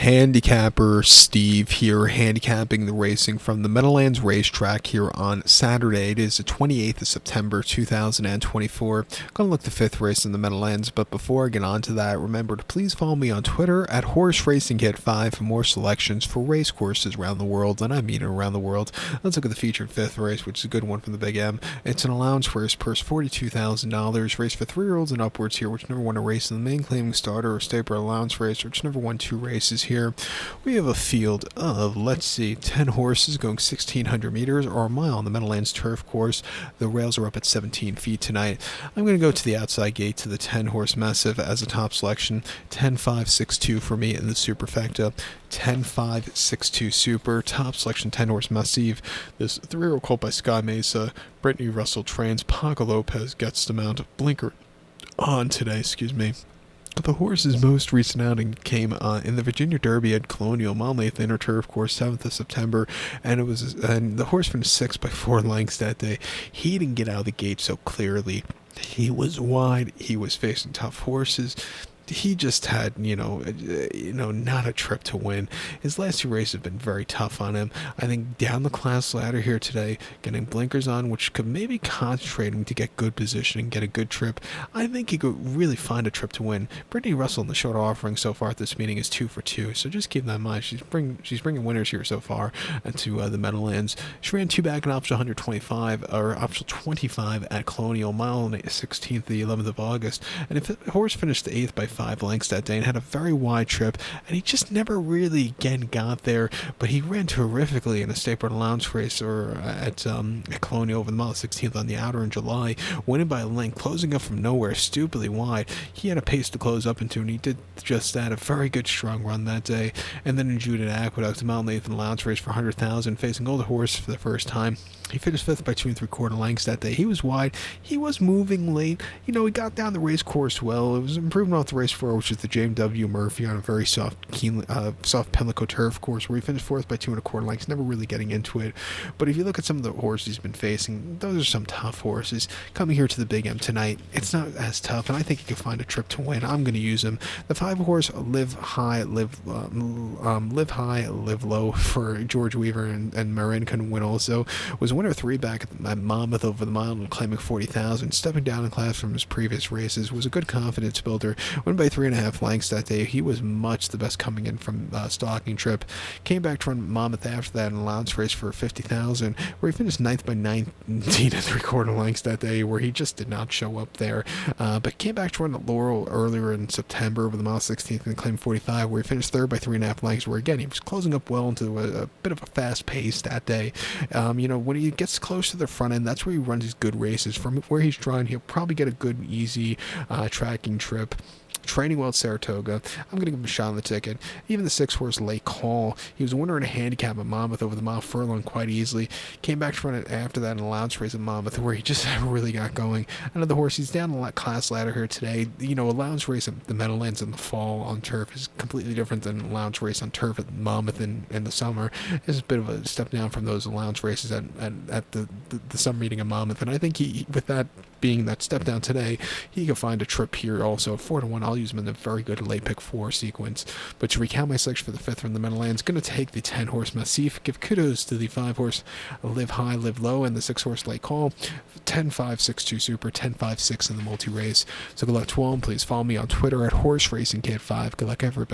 Handicapper Steve here, handicapping the racing from the Meadowlands Racetrack here on Saturday. It is the 28th of September 2024. Gonna look the fifth race in the Meadowlands, but before I get on to that, remember to please follow me on Twitter at HorseRacingKit5 for more selections for race courses around the world, and I mean around the world. Let's look at the featured fifth race, which is a good one from the Big M. It's an allowance race, purse $42,000, race for 3-year-olds and upwards here, which never won a race in the main claiming starter or staple allowance race, which never won 2 races here. We have a field of, 10 horses going 1,600 meters or a mile on the Meadowlands turf course. The rails are up at 17 feet tonight. I'm going to go to the outside gate to the 10-horse Massive as a top selection. 10-5-6-2 for me in the superfecta. 10-5-6-2 super. Top selection 10-horse Massive. This 3-year-old colt by Sky Mesa. Brittany Russell trains. Paco Lopez gets the mount. Blinker on today, The horse's most recent outing came in the Virginia Derby at Colonial Monmouth Inner Turf Course, 7th of September, and the horse finished 6th by 4 lengths that day. He didn't get out of the gate so clearly. He was wide. He was facing tough horses. He just had, not a trip to win. His last 2 races have been very tough on him. I think down the class ladder here today, getting blinkers on, which could maybe concentrate him to get good position and get a good trip. I think he could really find a trip to win. Brittany Russell in the short offering so far at this meeting is 2 for 2, so just keep that in mind. She's bringing winners here so far into the Meadowlands. She ran 2 back in option 125 or option 25 at Colonial Mile on the 16th, the 11th of August, and if the horse finished 8th by 5 lengths that day and had a very wide trip, and he just never really again got there, but he ran terrifically in a staple allowance race or at Colonial over the mile 16th on the outer in July, winning by a length, closing up from nowhere, stupidly wide. He had a pace to close up into, and he did just that. A very good strong run that day. And then in June at Aqueduct, a mile Nathan allowance race for 100,000, facing older horse for the first time. He finished 5th by 2 3/4 lengths that day. He was wide. He was moving late. He got down the race course well. It was an improvement off the race 4, which is the James W. Murphy on a very soft Pimlico turf course, where he finished 4th by 2 1/4 lengths, never really getting into it. But if you look at some of the horses he's been facing, those are some tough horses. Coming here to the Big M tonight, it's not as tough, and I think he can find a trip to win. I'm going to use him. The 5-horse Live High, Live Low for George Weaver and Marin couldn't win also. Was winner 3 back at Monmouth over the mile and claiming 40,000. Stepping down in class from his previous races, was a good confidence builder. Went by 3.5 lengths that day. He was much the best coming in from stalking trip. Came back to run Monmouth after that in an allowance race for 50,000, where he finished 9th by 19 3/4 lengths that day, where he just did not show up there. But came back to run at Laurel earlier in September over the mile 16th and claimed 45, where he finished 3rd by 3.5 lengths, where again he was closing up well into a bit of a fast pace that day. When he gets close to the front end, that's where he runs his good races. From where he's trying, he'll probably get a good, easy tracking trip. Training well at Saratoga. I'm going to give him a shot on the ticket. Even the 6-horse Lake Hall, he was a winner in a handicap at Monmouth over the mile furlong quite easily. Came back to run it after that in an allowance race at Monmouth, where he just never really got going. Another horse, he's down the class ladder here today. Allowance race at the Meadowlands in the fall on turf is completely different than an allowance race on turf at Monmouth in the summer. It's a bit of a step down from those allowance races at the summer meeting at Monmouth, and I think he, with that being that step down today, he can find a trip here also. 4-1, I'll use him in a very good late pick 4 sequence. But to recount my selection for the 5th from the Meadowlands, going to take the 10-horse Massif, give kudos to the 5-horse Live High, Live Low, and the 6-horse Lake Hall. 10-5-6-2 super, 10-5-6 in the multi-race. So good luck to all, and please follow me on Twitter at HorseRacingKit5. Good luck, everybody.